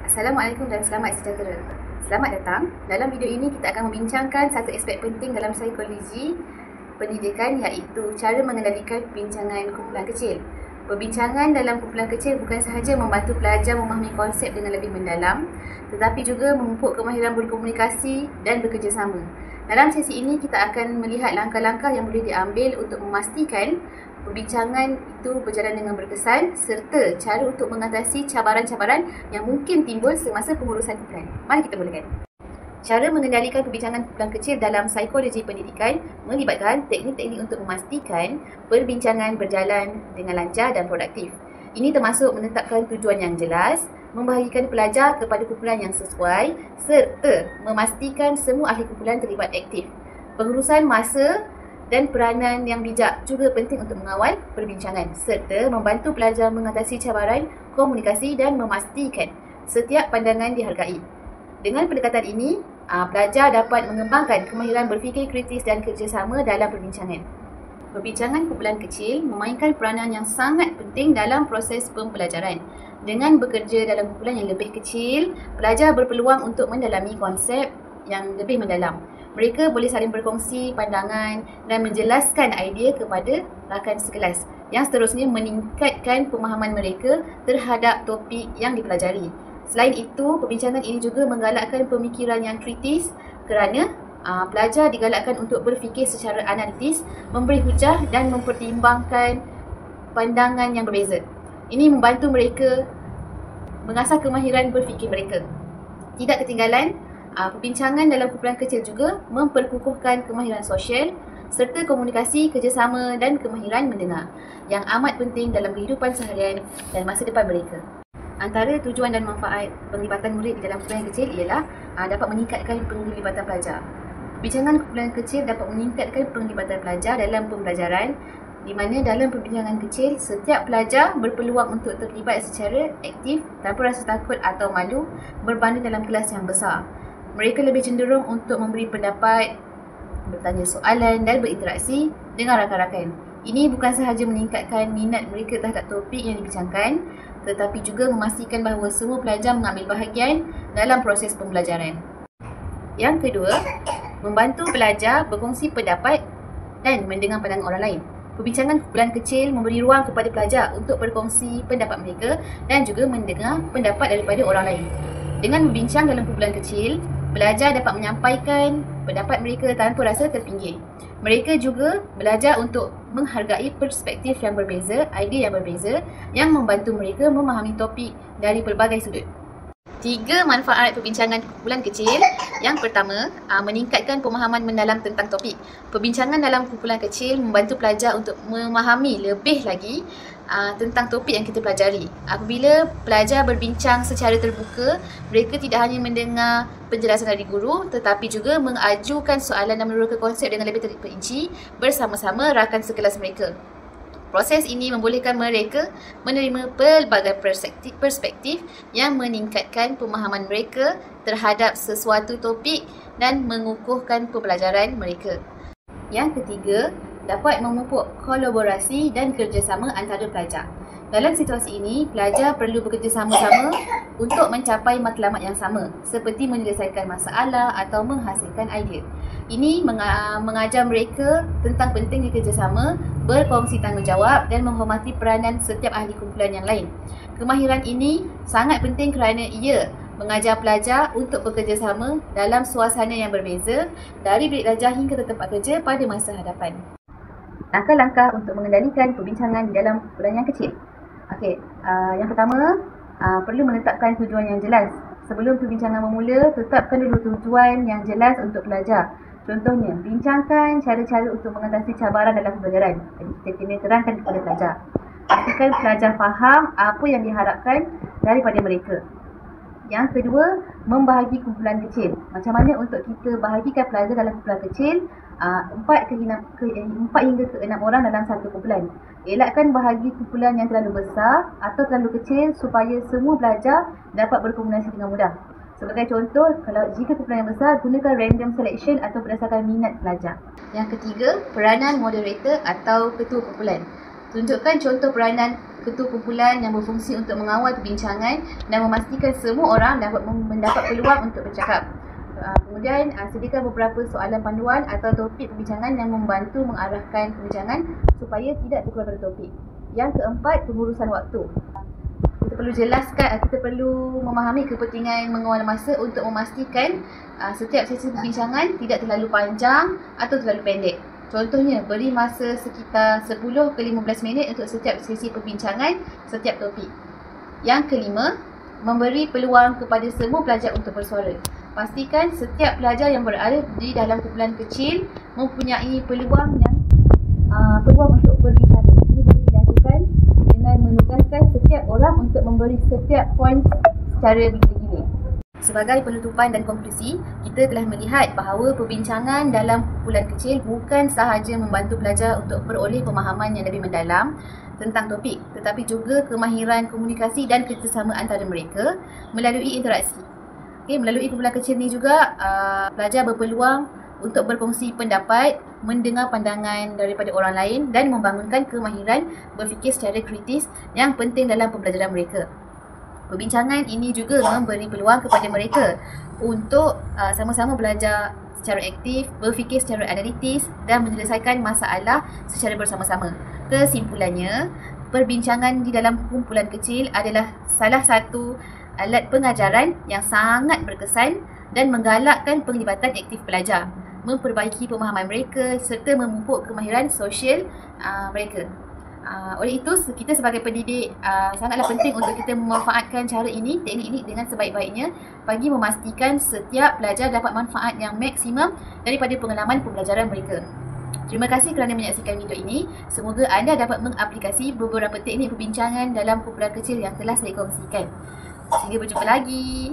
Assalamualaikum dan selamat sejahtera. Selamat datang. Dalam video ini kita akan membincangkan satu aspek penting dalam psikologi pendidikan, iaitu cara mengendalikan perbincangan kumpulan kecil. Perbincangan dalam kumpulan kecil bukan sahaja membantu pelajar memahami konsep dengan lebih mendalam, tetapi juga memupuk kemahiran berkomunikasi dan bekerjasama. Dalam sesi ini kita akan melihat langkah-langkah yang boleh diambil untuk memastikan perbincangan itu berjalan dengan berkesan serta cara untuk mengatasi cabaran-cabaran yang mungkin timbul semasa pengurusan kumpulan. Mari kita mulakan. Cara mengendalikan perbincangan kumpulan kecil dalam psikologi pendidikan melibatkan teknik-teknik untuk memastikan perbincangan berjalan dengan lancar dan produktif. Ini termasuk menetapkan tujuan yang jelas, membahagikan pelajar kepada kumpulan yang sesuai serta memastikan semua ahli kumpulan terlibat aktif. Pengurusan masa dan peranan yang bijak juga penting untuk mengawal perbincangan serta membantu pelajar mengatasi cabaran komunikasi dan memastikan setiap pandangan dihargai. Dengan pendekatan ini, pelajar dapat mengembangkan kemahiran berfikir kritis dan kerjasama dalam perbincangan. Perbincangan kumpulan kecil memainkan peranan yang sangat penting dalam proses pembelajaran. Dengan bekerja dalam kumpulan yang lebih kecil, pelajar berpeluang untuk mendalami konsep yang lebih mendalam. Mereka boleh saling berkongsi pandangan dan menjelaskan idea kepada rakan sekelas yang seterusnya meningkatkan pemahaman mereka terhadap topik yang dipelajari. Selain itu, perbincangan ini juga menggalakkan pemikiran yang kritis kerana pelajar digalakkan untuk berfikir secara analitis, memberi hujah dan mempertimbangkan pandangan yang berbeza. Ini membantu mereka mengasah kemahiran berfikir mereka. Tidak ketinggalan, perbincangan dalam kumpulan kecil juga memperkukuhkan kemahiran sosial serta komunikasi, kerjasama dan kemahiran mendengar yang amat penting dalam kehidupan seharian dan masa depan mereka. Antara tujuan dan manfaat penglibatan murid di dalam kumpulan kecil ialah dapat meningkatkan penglibatan pelajar. Perbincangan kumpulan kecil dapat meningkatkan penglibatan pelajar dalam pembelajaran, di mana dalam perbincangan kecil setiap pelajar berpeluang untuk terlibat secara aktif tanpa rasa takut atau malu berbanding dalam kelas yang besar. Mereka lebih cenderung untuk memberi pendapat, bertanya soalan dan berinteraksi dengan rakan-rakan. Ini bukan sahaja meningkatkan minat mereka terhadap topik yang dibincangkan, tetapi juga memastikan bahawa semua pelajar mengambil bahagian dalam proses pembelajaran. Yang kedua, membantu pelajar berkongsi pendapat dan mendengar pandangan orang lain. Perbincangan kumpulan kecil memberi ruang kepada pelajar untuk berkongsi pendapat mereka dan juga mendengar pendapat daripada orang lain. Dengan berbincang dalam kumpulan kecil, pelajar dapat menyampaikan pendapat mereka tanpa rasa terpinggir. Mereka juga belajar untuk menghargai perspektif yang berbeza, idea yang berbeza yang membantu mereka memahami topik dari pelbagai sudut. 3 manfaat perbincangan kumpulan kecil. Yang pertama, meningkatkan pemahaman mendalam tentang topik. Perbincangan dalam kumpulan kecil membantu pelajar untuk memahami lebih lagi tentang topik yang kita pelajari. Apabila pelajar berbincang secara terbuka, mereka tidak hanya mendengar penjelasan dari guru tetapi juga mengajukan soalan dan menerangkan konsep dengan lebih terperinci bersama-sama rakan sekelas mereka. Proses ini membolehkan mereka menerima pelbagai perspektif yang meningkatkan pemahaman mereka terhadap sesuatu topik dan mengukuhkan pembelajaran mereka. Yang ketiga, dapat memupuk kolaborasi dan kerjasama antara pelajar. Dalam situasi ini, pelajar perlu bekerja sama-sama untuk mencapai matlamat yang sama, seperti menyelesaikan masalah atau menghasilkan idea. Ini mengajar mereka tentang pentingnya kerjasama, berkongsi tanggungjawab dan menghormati peranan setiap ahli kumpulan yang lain. Kemahiran ini sangat penting kerana ia mengajar pelajar untuk bekerjasama dalam suasana yang berbeza, dari bilik belajar hingga ke tempat kerja pada masa hadapan. Langkah-langkah untuk mengendalikan perbincangan di dalam kumpulan yang kecil. Yang pertama, perlu menetapkan tujuan yang jelas. Sebelum perbincangan bermula, tetapkan dulu tujuan yang jelas untuk pelajar. Contohnya, bincangkan cara-cara untuk mengatasi cabaran dalam pembelajaran. Jadi kita kena terangkan kepada pelajar. Pastikan pelajar faham apa yang diharapkan daripada mereka. Yang kedua, membahagi kumpulan kecil. Macam mana untuk kita bahagikan pelajar dalam kumpulan kecil? 4 hingga ke 6 orang dalam satu kumpulan. Elakkan bahagi kumpulan yang terlalu besar atau terlalu kecil supaya semua pelajar dapat berkomunikasi dengan mudah. Sebagai contoh, kalau jika kumpulan yang besar, gunakan random selection atau berdasarkan minat pelajar. Yang ketiga, peranan moderator atau ketua kumpulan. Tunjukkan contoh peranan ketua kumpulan yang berfungsi untuk mengawal perbincangan dan memastikan semua orang dapat mendapat peluang untuk bercakap. Kemudian sediakan beberapa soalan panduan atau topik perbincangan yang membantu mengarahkan perbincangan supaya tidak terkeluar pada topik. Yang keempat, pengurusan waktu. Kita perlu jelaskan, kita perlu memahami kepentingan mengawal masa untuk memastikan setiap sesi perbincangan tidak terlalu panjang atau terlalu pendek. Contohnya, beri masa sekitar 10 ke 15 minit untuk setiap sesi perbincangan setiap topik. Yang kelima, memberi peluang kepada semua pelajar untuk bersuara. Pastikan setiap pelajar yang berada di dalam kumpulan kecil mempunyai peluang untuk berbicara. Ini boleh dilakukan dengan menugaskan setiap orang untuk memberi setiap poin secara bergila-gila. Sebagai penutupan dan konklusi, kita telah melihat bahawa perbincangan dalam kumpulan kecil bukan sahaja membantu pelajar untuk beroleh pemahaman yang lebih mendalam tentang topik, tetapi juga kemahiran komunikasi dan kerjasama antara mereka melalui interaksi. Melalui kumpulan kecil ni juga pelajar berpeluang untuk berkongsi pendapat, mendengar pandangan daripada orang lain dan membangunkan kemahiran berfikir secara kritis yang penting dalam pembelajaran mereka. Perbincangan ini juga memberi peluang kepada mereka untuk sama-sama belajar secara aktif, berfikir secara analitis dan menyelesaikan masalah secara bersama-sama. Kesimpulannya, perbincangan di dalam kumpulan kecil adalah salah satu alat pengajaran yang sangat berkesan dan menggalakkan penglibatan aktif pelajar, memperbaiki pemahaman mereka serta memupuk kemahiran sosial mereka. Oleh itu, kita sebagai pendidik sangatlah penting untuk kita memanfaatkan cara ini, teknik ini dengan sebaik-baiknya bagi memastikan setiap pelajar dapat manfaat yang maksimum daripada pengalaman pembelajaran mereka. Terima kasih kerana menyaksikan video ini. Semoga anda dapat mengaplikasi beberapa teknik perbincangan dalam kumpulan kecil yang telah saya kongsikan. Sehingga berjumpa lagi.